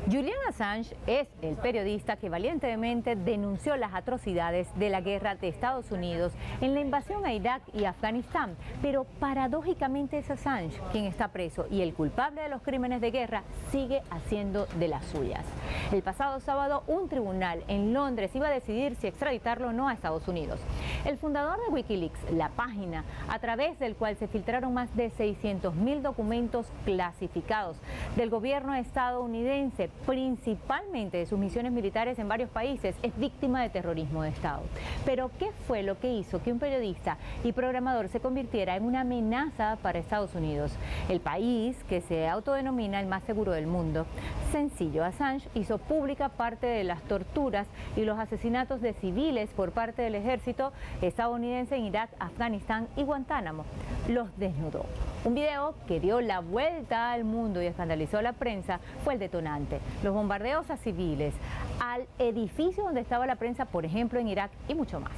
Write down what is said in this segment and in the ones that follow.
Julian Assange es el periodista que valientemente denunció las atrocidades de la guerra de Estados Unidos en la invasión a Irak y Afganistán, pero paradójicamente es Assange quien está preso y el culpable de los crímenes de guerra sigue haciendo de las suyas. El pasado sábado un tribunal en Londres iba a decidir si extraditarlo o no a Estados Unidos. El fundador de Wikileaks, la página a través del cual se filtraron más de 600.000 documentos clasificados del gobierno estadounidense, principalmente de sus misiones militares en varios países, es víctima de terrorismo de Estado. Pero ¿qué fue lo que hizo que un periodista y programador se convirtiera en una amenaza para Estados Unidos, el país que se autodenomina el más seguro del mundo? Sencillo, Assange hizo pública parte de las torturas y los asesinatos de civiles por parte del ejército estadounidense en Irak, Afganistán y Guantánamo. Los desnudó. Un video que dio la vuelta al mundo y escandalizó a la prensa fue el detonante. Los bombardeos a civiles, al edificio donde estaba la prensa, por ejemplo, en Irak, y mucho más.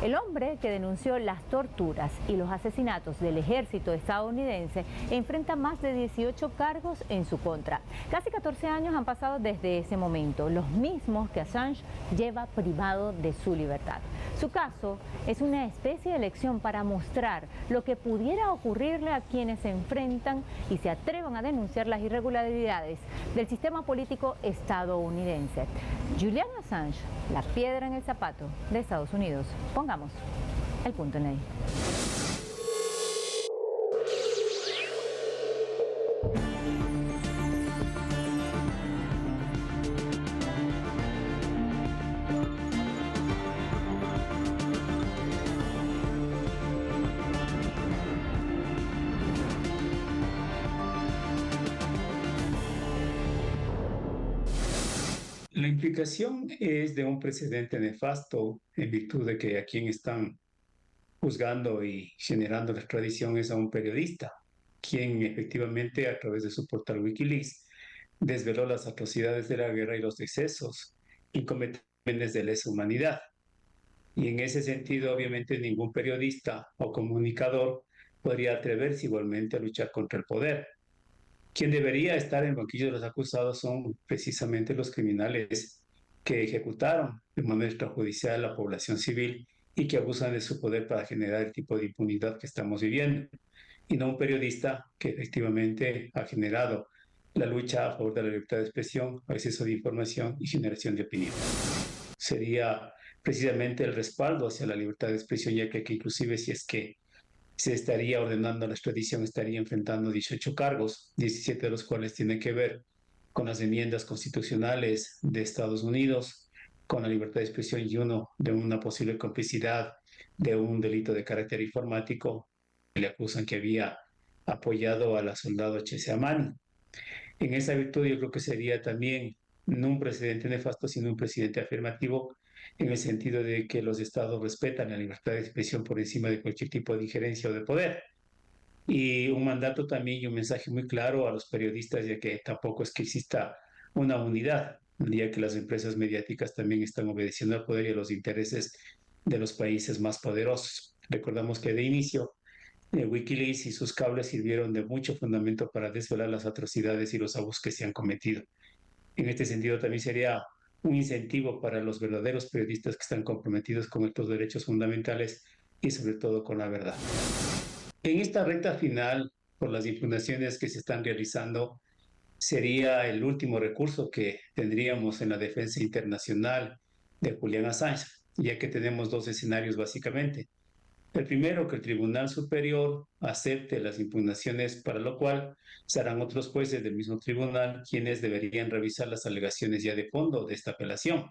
El hombre que denunció las torturas y los asesinatos del ejército estadounidense enfrenta más de 18 cargos en su contra. Casi 14 años han pasado desde ese momento, los mismos que Assange lleva privado de su libertad. Su caso es una especie de lección para mostrar lo que pudiera ocurrirle a quienes se enfrentan y se atrevan a denunciar las irregularidades del sistema político estadounidense. Julian Assange, la piedra en el zapato de Estados Unidos. Pongamos el punto en la I. La implicación es de un precedente nefasto en virtud de que a quien están juzgando y generando la extradición es a un periodista, quien efectivamente a través de su portal Wikileaks desveló las atrocidades de la guerra y los excesos y comete crímenes de lesa humanidad. Y en ese sentido, obviamente, ningún periodista o comunicador podría atreverse igualmente a luchar contra el poder. Quien debería estar en el banquillo de los acusados son precisamente los criminales que ejecutaron de manera extrajudicial a la población civil y que abusan de su poder para generar el tipo de impunidad que estamos viviendo, y no un periodista que efectivamente ha generado la lucha a favor de la libertad de expresión, acceso de información y generación de opinión. Sería precisamente el respaldo hacia la libertad de expresión, ya que inclusive si es que se estaría ordenando la extradición, estaría enfrentando 18 cargos, 17 de los cuales tienen que ver con las enmiendas constitucionales de Estados Unidos, con la libertad de expresión, y uno de una posible complicidad de un delito de carácter informático. Le acusan que había apoyado a la soldado Chesamani. En esa virtud yo creo que sería también no un precedente nefasto, sino un precedente afirmativo, en el sentido de que los estados respetan la libertad de expresión por encima de cualquier tipo de injerencia o de poder. Y un mandato también y un mensaje muy claro a los periodistas, ya que tampoco es que exista una unidad, ya que las empresas mediáticas también están obedeciendo al poder y a los intereses de los países más poderosos. Recordamos que de inicio Wikileaks y sus cables sirvieron de mucho fundamento para desvelar las atrocidades y los abusos que se han cometido. En este sentido, también sería un incentivo para los verdaderos periodistas que están comprometidos con estos derechos fundamentales y sobre todo con la verdad. En esta recta final, por las impugnaciones que se están realizando, sería el último recurso que tendríamos en la defensa internacional de Julian Assange, ya que tenemos dos escenarios básicamente. El primero, que el Tribunal Superior acepte las impugnaciones, para lo cual serán otros jueces del mismo tribunal quienes deberían revisar las alegaciones ya de fondo de esta apelación.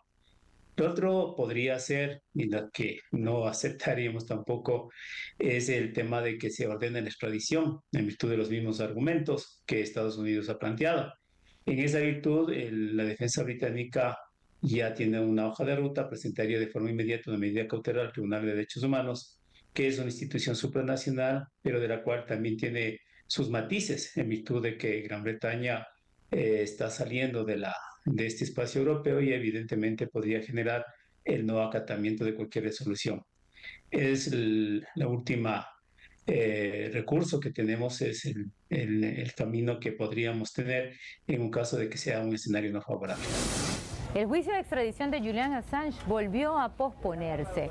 Lo otro podría ser, y la que no aceptaríamos tampoco, es el tema de que se ordene la extradición en virtud de los mismos argumentos que Estados Unidos ha planteado. En esa virtud, la defensa británica ya tiene una hoja de ruta, presentaría de forma inmediata una medida cautelar al Tribunal de Derechos Humanos, que es una institución supranacional, pero de la cual también tiene sus matices en virtud de que Gran Bretaña está saliendo de este espacio europeo y evidentemente podría generar el no acatamiento de cualquier resolución. Es la última recurso que tenemos, es el camino que podríamos tener en un caso de que sea un escenario no favorable. El juicio de extradición de Julian Assange volvió a posponerse.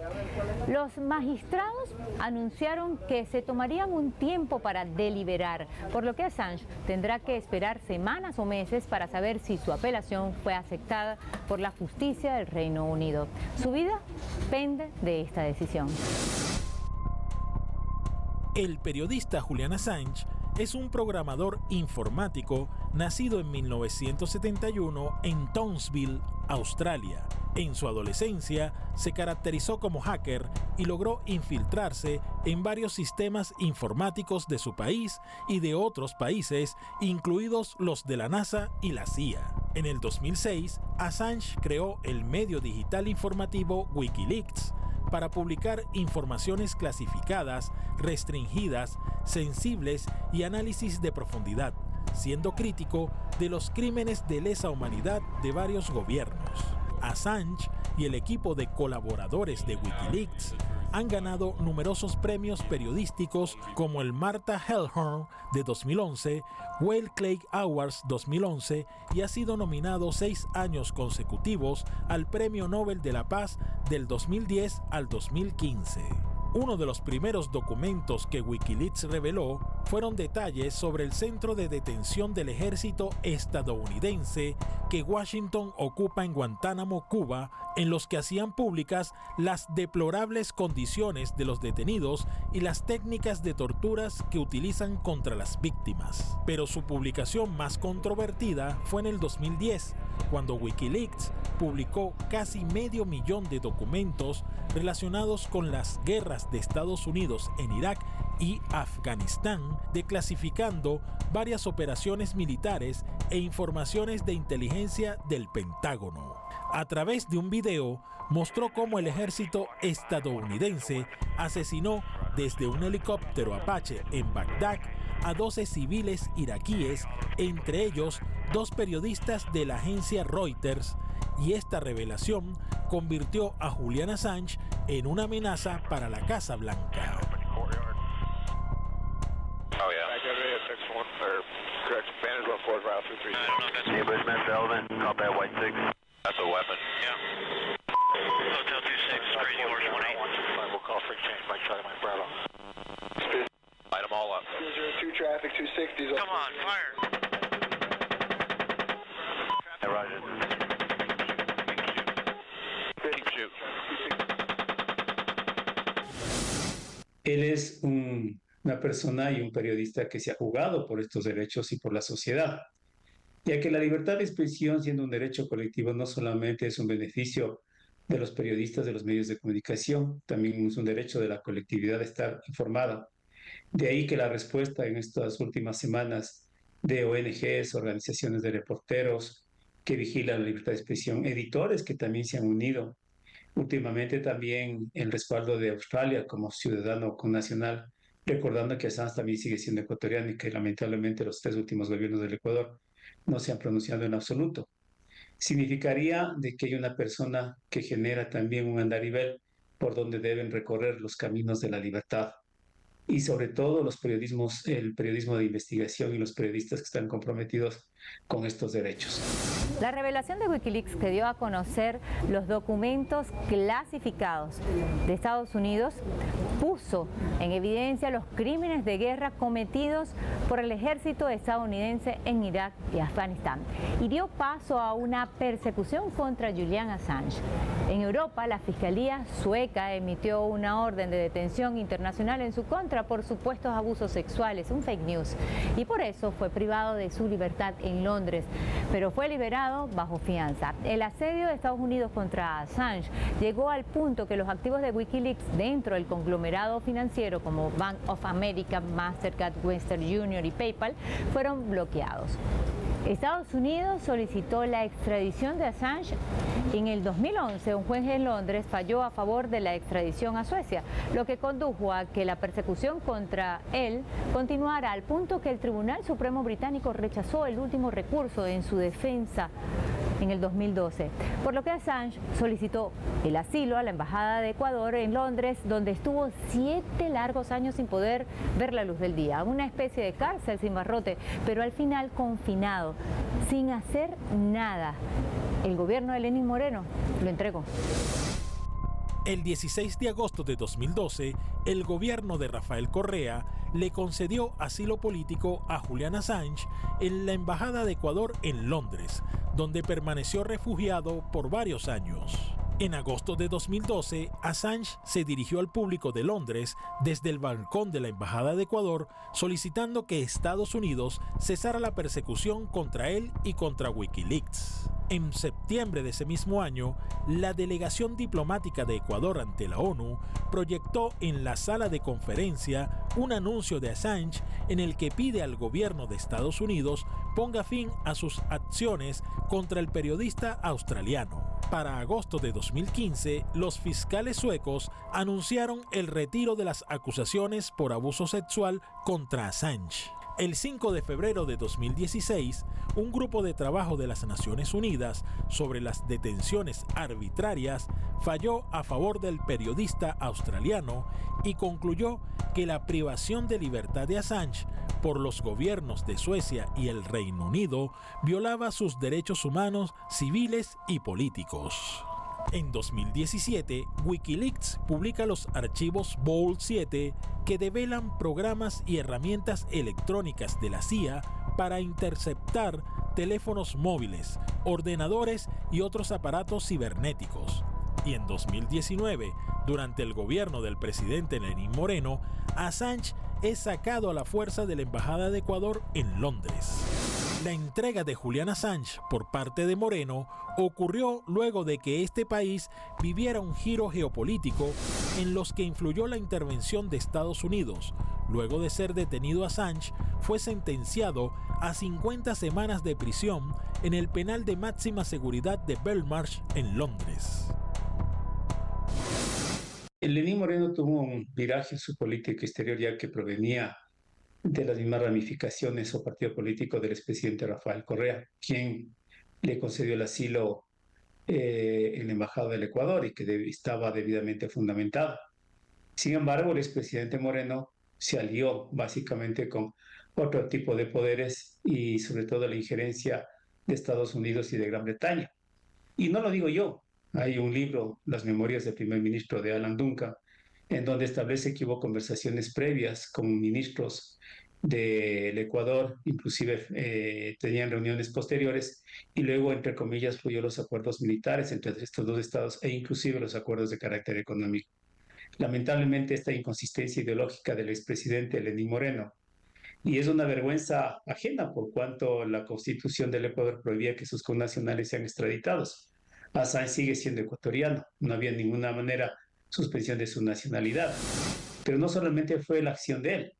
Los magistrados anunciaron que se tomarían un tiempo para deliberar, por lo que Assange tendrá que esperar semanas o meses para saber si su apelación fue aceptada por la justicia del Reino Unido. Su vida pende de esta decisión. El periodista Julian Assange es un programador informático nacido en 1971 en Townsville, Australia. En su adolescencia se caracterizó como hacker y logró infiltrarse en varios sistemas informáticos de su país y de otros países, incluidos los de la NASA y la CIA. En el 2006, Assange creó el medio digital informativo Wikileaks para publicar informaciones clasificadas, restringidas, sensibles y análisis de profundidad, siendo crítico de los crímenes de lesa humanidad de varios gobiernos. Assange y el equipo de colaboradores de Wikileaks han ganado numerosos premios periodísticos como el Martha Gellhorn de 2011, Whale Clay Awards 2011 y ha sido nominado 6 años consecutivos al Premio Nobel de la Paz del 2010 al 2015. Uno de los primeros documentos que Wikileaks reveló fueron detalles sobre el centro de detención del ejército estadounidense que Washington ocupa en Guantánamo, Cuba, en los que hacían públicas las deplorables condiciones de los detenidos y las técnicas de torturas que utilizan contra las víctimas. Pero su publicación más controvertida fue en el 2010, cuando Wikileaks publicó casi 500,000 de documentos relacionados con las guerras de Estados Unidos en Irak y Afganistán, declasificando varias operaciones militares e informaciones de inteligencia del Pentágono. A través de un video, mostró cómo el ejército estadounidense asesinó desde un helicóptero Apache en Bagdad a 12 civiles iraquíes, entre ellos 2 periodistas de la agencia Reuters, y esta revelación convirtió a Julian Assange en una amenaza para la Casa Blanca. Come on, fire. Él es una persona y un periodista que se ha jugado por estos derechos y por la sociedad, ya que la libertad de expresión, siendo un derecho colectivo, no solamente es un beneficio de los periodistas de los medios de comunicación, también es un derecho de la colectividad de estar informada. De ahí que la respuesta en estas últimas semanas de ONGs, organizaciones de reporteros que vigilan la libertad de expresión, editores que también se han unido, últimamente también el respaldo de Australia como ciudadano connacional, recordando que Assange también sigue siendo ecuatoriano y que lamentablemente los 3 últimos gobiernos del Ecuador no se han pronunciado en absoluto. Significaría de que hay una persona que genera también un andarivel por donde deben recorrer los caminos de la libertad. Y sobre todo el periodismo de investigación y los periodistas que están comprometidos con estos derechos. La revelación de Wikileaks que dio a conocer los documentos clasificados de Estados Unidos puso en evidencia los crímenes de guerra cometidos por el ejército estadounidense en Irak y Afganistán y dio paso a una persecución contra Julian Assange. En Europa, la Fiscalía sueca emitió una orden de detención internacional en su contra por supuestos abusos sexuales, un fake news, y por eso fue privado de su libertad en Londres, pero fue liberado bajo fianza. El asedio de Estados Unidos contra Assange llegó al punto que los activos de Wikileaks dentro del conglomerado financiero como Bank of America, Mastercard, Western Union y PayPal fueron bloqueados. Estados Unidos solicitó la extradición de Assange. En el 2011, un juez en Londres falló a favor de la extradición a Suecia, lo que condujo a que la persecución contra él continuara, al punto que el Tribunal Supremo británico rechazó el último recurso en su defensa en el 2012, por lo que Assange solicitó el asilo a la Embajada de Ecuador en Londres, donde estuvo 7 largos años sin poder ver la luz del día, una especie de cárcel sin barrote, pero al final confinado, sin hacer nada. El gobierno de Lenín Moreno lo entregó. El 16 de agosto de 2012, el gobierno de Rafael Correa le concedió asilo político a Julian Assange en la Embajada de Ecuador en Londres, donde permaneció refugiado por varios años. En agosto de 2012, Assange se dirigió al público de Londres desde el balcón de la Embajada de Ecuador solicitando que Estados Unidos cesara la persecución contra él y contra Wikileaks. En septiembre de ese mismo año, la delegación diplomática de Ecuador ante la ONU proyectó en la sala de conferencia un anuncio de Assange en el que pide al gobierno de Estados Unidos ponga fin a sus acciones contra el periodista australiano. Para agosto de 2015, los fiscales suecos anunciaron el retiro de las acusaciones por abuso sexual contra Assange. El 5 de febrero de 2016, un grupo de trabajo de las Naciones Unidas sobre las detenciones arbitrarias falló a favor del periodista australiano y concluyó que la privación de libertad de Assange por los gobiernos de Suecia y el Reino Unido violaba sus derechos humanos, civiles y políticos. En 2017, Wikileaks publica los archivos Vault 7 que develan programas y herramientas electrónicas de la CIA para interceptar teléfonos móviles, ordenadores y otros aparatos cibernéticos. Y en 2019, durante el gobierno del presidente Lenín Moreno, Assange es sacado a la fuerza de la Embajada de Ecuador en Londres. La entrega de Julian Assange por parte de Moreno ocurrió luego de que este país viviera un giro geopolítico en los que influyó la intervención de Estados Unidos. Luego de ser detenido, Assange fue sentenciado a 50 semanas de prisión en el penal de máxima seguridad de Belmarsh en Londres. Lenín Moreno tuvo un viraje en su política exterior ya que provenía de las mismas ramificaciones o partido político del expresidente Rafael Correa, quien le concedió el asilo en la Embajada del Ecuador y que estaba debidamente fundamentado. Sin embargo, el expresidente Moreno se alió básicamente con otro tipo de poderes y sobre todo la injerencia de Estados Unidos y de Gran Bretaña. Y no lo digo yo, hay un libro, Las Memorias del Primer Ministro de Alan Duncan, en donde establece que hubo conversaciones previas con ministros del Ecuador, inclusive tenían reuniones posteriores, y luego, entre comillas, fluyó los acuerdos militares entre estos dos estados e inclusive los acuerdos de carácter económico. Lamentablemente, esta inconsistencia ideológica del expresidente Lenín Moreno, y es una vergüenza ajena por cuanto la Constitución del Ecuador prohibía que sus connacionales sean extraditados. Assange sigue siendo ecuatoriano, no había de ninguna manera suspensión de su nacionalidad. Pero no solamente fue la acción de él,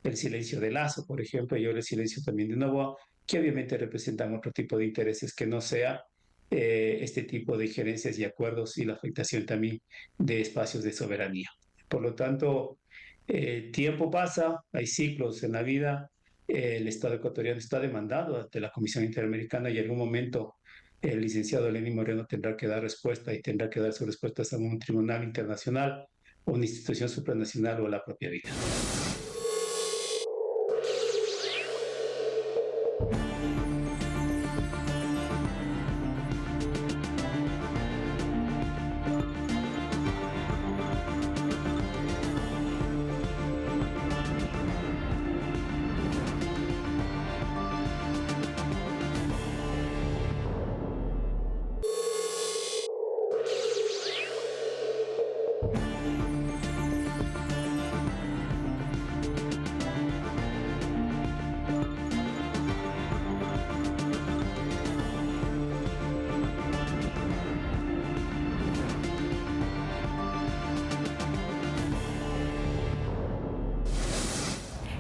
el silencio de Lasso, por ejemplo, y ahora el silencio también de Noboa, que obviamente representan otro tipo de intereses que no sea este tipo de injerencias y acuerdos y la afectación también de espacios de soberanía. Por lo tanto, tiempo pasa, hay ciclos en la vida, el Estado ecuatoriano está demandado ante la Comisión Interamericana y en algún momento el licenciado Lenín Moreno tendrá que dar respuesta y tendrá que dar sus respuestas a un tribunal internacional, o una institución supranacional o a la propia vida.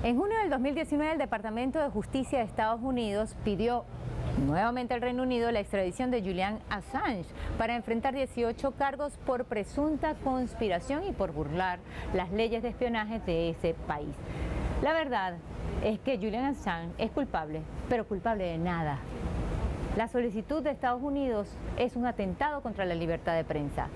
En junio del 2019, el Departamento de Justicia de Estados Unidos pidió nuevamente el Reino Unido la extradición de Julian Assange para enfrentar 18 cargos por presunta conspiración y por burlar las leyes de espionaje de ese país. La verdad es que Julian Assange es culpable, pero culpable de nada. La solicitud de Estados Unidos es un atentado contra la libertad de prensa.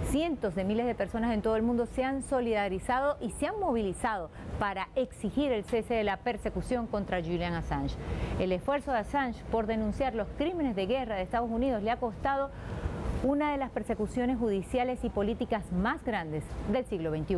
Cientos de miles de personas en todo el mundo se han solidarizado y se han movilizado para exigir el cese de la persecución contra Julian Assange. El esfuerzo de Assange por denunciar los crímenes de guerra de Estados Unidos le ha costado una de las persecuciones judiciales y políticas más grandes del siglo XXI.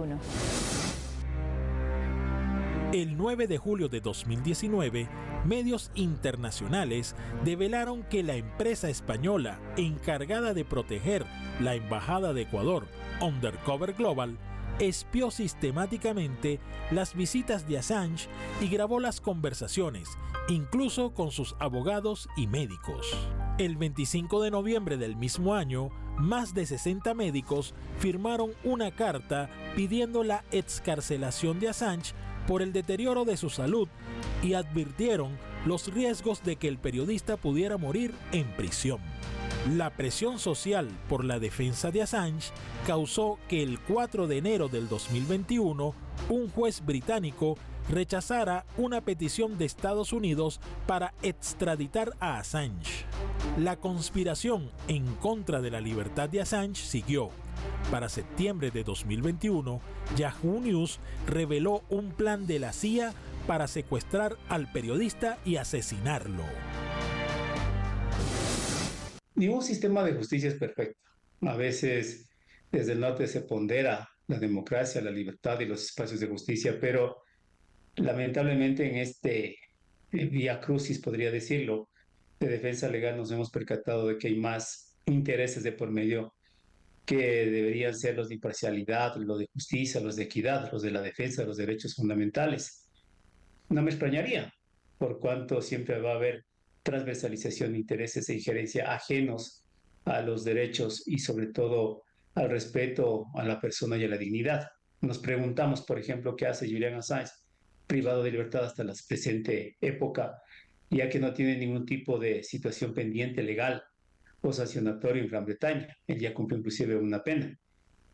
El 9 de julio de 2019, medios internacionales develaron que la empresa española encargada de proteger la Embajada de Ecuador, Undercover Global, espió sistemáticamente las visitas de Assange y grabó las conversaciones, incluso con sus abogados y médicos. El 25 de noviembre del mismo año, más de 60 médicos firmaron una carta pidiendo la excarcelación de Assange por el deterioro de su salud y advirtieron los riesgos de que el periodista pudiera morir en prisión. La presión social por la defensa de Assange causó que el 4 de enero del 2021 un juez británico rechazara una petición de Estados Unidos para extraditar a Assange. La conspiración en contra de la libertad de Assange siguió. Para septiembre de 2021, Yahoo News reveló un plan de la CIA para secuestrar al periodista y asesinarlo. Ningún sistema de justicia es perfecto. A veces desde el norte se pondera la democracia, la libertad y los espacios de justicia, pero lamentablemente en este vía crucis, podría decirlo, de defensa legal nos hemos percatado de que hay más intereses de por medio que deberían ser los de imparcialidad, los de justicia, los de equidad, los de la defensa de los derechos fundamentales. No me extrañaría, por cuanto siempre va a haber transversalización de intereses e injerencia ajenos a los derechos y sobre todo al respeto a la persona y a la dignidad. Nos preguntamos, por ejemplo, qué hace Julian Assange, privado de libertad hasta la presente época, ya que no tiene ningún tipo de situación pendiente legal o sancionatorio en Gran Bretaña. Él ya cumplió inclusive una pena.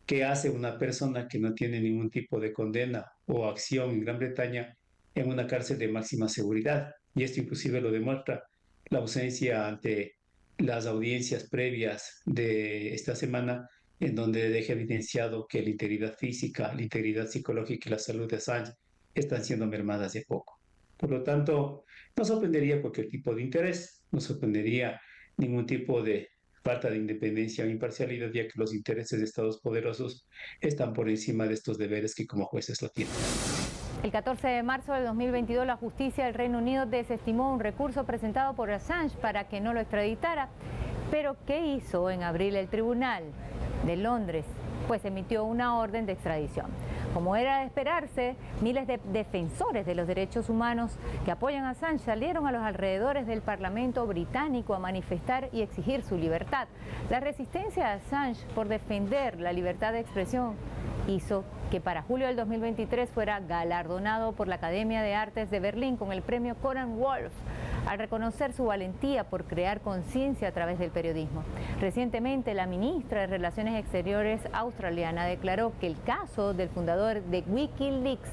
¿Qué hace una persona que no tiene ningún tipo de condena o acción en Gran Bretaña en una cárcel de máxima seguridad? Y esto inclusive lo demuestra la ausencia ante las audiencias previas de esta semana, en donde deja evidenciado que la integridad física, la integridad psicológica y la salud de Assange están siendo mermadas de poco. Por lo tanto, no sorprendería cualquier tipo de interés, no sorprendería ningún tipo de falta de independencia o imparcialidad, ya que los intereses de estados poderosos están por encima de estos deberes que como jueces lo tienen. El 14 de marzo del 2022, la justicia del Reino Unido desestimó un recurso presentado por Assange para que no lo extraditara. Pero, ¿qué hizo en abril el Tribunal de Londres? Pues emitió una orden de extradición. Como era de esperarse, miles de defensores de los derechos humanos que apoyan a Assange salieron a los alrededores del Parlamento británico a manifestar y exigir su libertad. La resistencia de Assange por defender la libertad de expresión hizo que para julio del 2023 fuera galardonado por la Academia de Artes de Berlín con el premio Conan Wolf, al reconocer su valentía por crear conciencia a través del periodismo. Recientemente, la ministra de Relaciones Exteriores australiana declaró que el caso del fundador de Wikileaks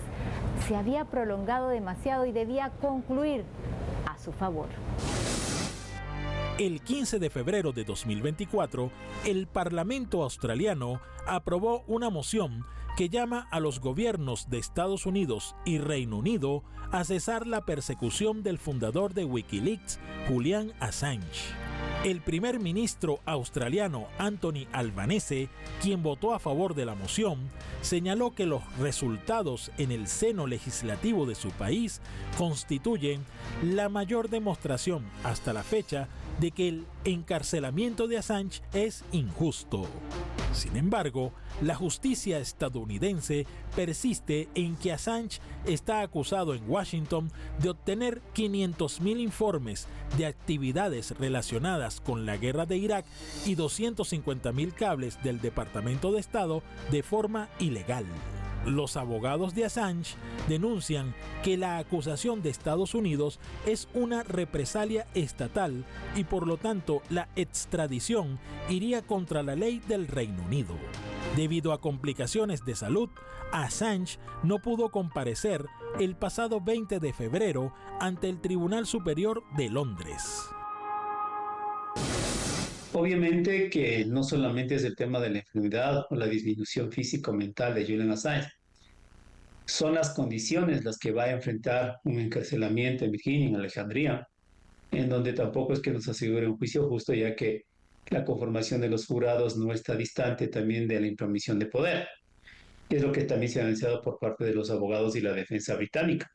se había prolongado demasiado y debía concluir a su favor. El 15 de febrero de 2024, el Parlamento australiano aprobó una moción que llama a los gobiernos de Estados Unidos y Reino Unido a cesar la persecución del fundador de Wikileaks, Julian Assange. El primer ministro australiano Anthony Albanese, quien votó a favor de la moción, señaló que los resultados en el seno legislativo de su país constituyen la mayor demostración hasta la fecha de que el encarcelamiento de Assange es injusto. Sin embargo, la justicia estadounidense persiste en que Assange está acusado en Washington de obtener 500.000 informes de actividades relacionadas con la guerra de Irak y 250.000 cables del Departamento de Estado de forma ilegal. Los abogados de Assange denuncian que la acusación de Estados Unidos es una represalia estatal y por lo tanto la extradición iría contra la ley del Reino Unido. Debido a complicaciones de salud, Assange no pudo comparecer el pasado 20 de febrero ante el Tribunal Superior de Londres. Obviamente que no solamente es el tema de la enfermedad o la disminución físico-mental de Julian Assange, son las condiciones las que va a enfrentar un encarcelamiento en Virginia, en Alejandría, en donde tampoco es que nos asegure un juicio justo, ya que la conformación de los jurados no está distante también de la intromisión de poder. Es lo que también se ha anunciado por parte de los abogados y la defensa británica.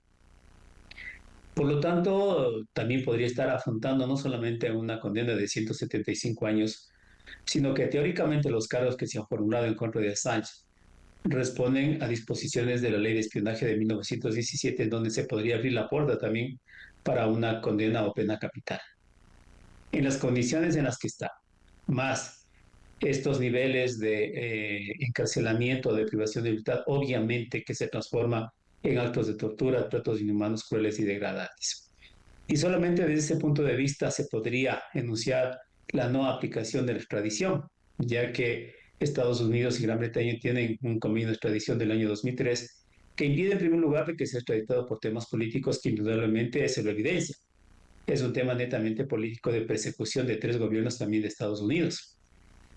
Por lo tanto, también podría estar afrontando no solamente una condena de 175 años, sino que teóricamente los cargos que se han formulado en contra de Assange responden a disposiciones de la ley de espionaje de 1917, en donde se podría abrir la puerta también para una condena o pena capital. En las condiciones en las que está, más estos niveles de encarcelamiento, de privación de libertad, obviamente que se transforma en actos de tortura, tratos inhumanos, crueles y degradantes. Y solamente desde ese punto de vista se podría enunciar la no aplicación de la extradición, ya que Estados Unidos y Gran Bretaña tienen un convenio de extradición del año 2003 que impide en primer lugar de que sea extraditado por temas políticos, que indudablemente se lo evidencia. Es un tema netamente político de persecución de 3 gobiernos también de Estados Unidos.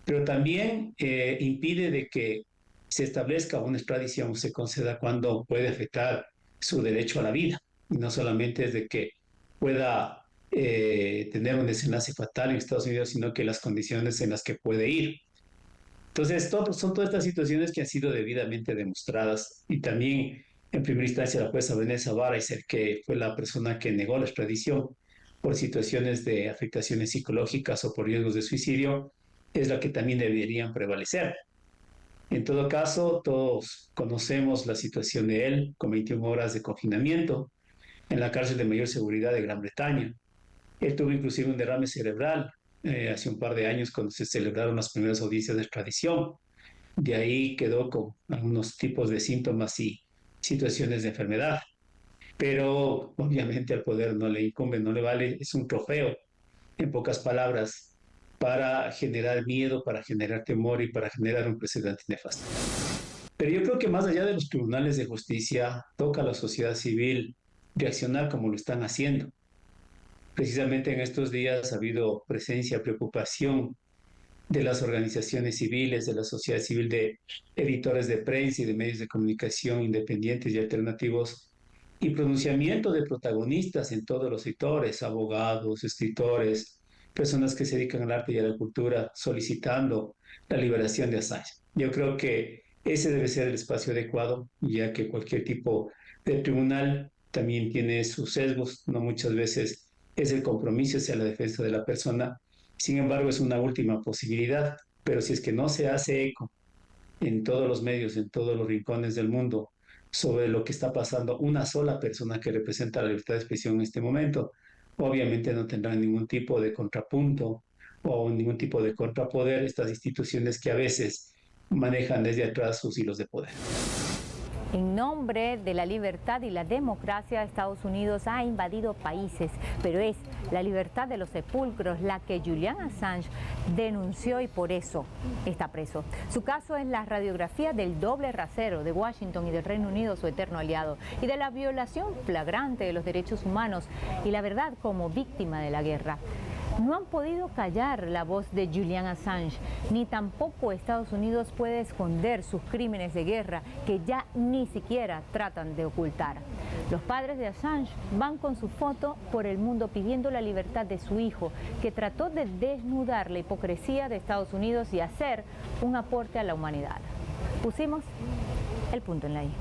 Pero también impide de que se establezca una extradición o se conceda cuando puede afectar su derecho a la vida. Y no solamente es de que pueda tener un desenlace fatal en Estados Unidos, sino que las condiciones en las que puede ir. Entonces, son todas estas situaciones que han sido debidamente demostradas, y también en primera instancia la jueza Vanessa Varaiser, que fue la persona que negó la extradición por situaciones de afectaciones psicológicas o por riesgos de suicidio, es la que también deberían prevalecer. En todo caso, todos conocemos la situación de él, con 21 horas de confinamiento en la cárcel de mayor seguridad de Gran Bretaña. Él tuvo inclusive un derrame cerebral hace un par de años cuando se celebraron las primeras audiencias de extradición. De ahí quedó con algunos tipos de síntomas y situaciones de enfermedad. Pero obviamente al poder no le incumbe, no le vale, es un trofeo, en pocas palabras, para generar miedo, para generar temor y para generar un precedente nefasto. Pero yo creo que más allá de los tribunales de justicia, toca a la sociedad civil reaccionar como lo están haciendo. Precisamente en estos días ha habido presencia, preocupación de las organizaciones civiles, de la sociedad civil, de editores de prensa y de medios de comunicación independientes y alternativos, y pronunciamiento de protagonistas en todos los sectores, abogados, escritores, personas que se dedican al arte y a la cultura, solicitando la liberación de Assange. Yo creo que ese debe ser el espacio adecuado, ya que cualquier tipo de tribunal también tiene sus sesgos, no muchas veces es el compromiso hacia la defensa de la persona. Sin embargo, es una última posibilidad, pero si es que no se hace eco en todos los medios, en todos los rincones del mundo, sobre lo que está pasando una sola persona que representa la libertad de expresión en este momento, obviamente no tendrán ningún tipo de contrapunto o ningún tipo de contrapoder estas instituciones que a veces manejan desde atrás sus hilos de poder. En nombre de la libertad y la democracia, Estados Unidos ha invadido países, pero es la libertad de los sepulcros la que Julian Assange denunció y por eso está preso. Su caso es la radiografía del doble rasero de Washington y del Reino Unido, su eterno aliado, y de la violación flagrante de los derechos humanos y la verdad como víctima de la guerra. No han podido callar la voz de Julian Assange, ni tampoco Estados Unidos puede esconder sus crímenes de guerra que ya ni siquiera tratan de ocultar. Los padres de Assange van con su foto por el mundo pidiendo la libertad de su hijo, que trató de desnudar la hipocresía de Estados Unidos y hacer un aporte a la humanidad. Pusimos el punto en la I.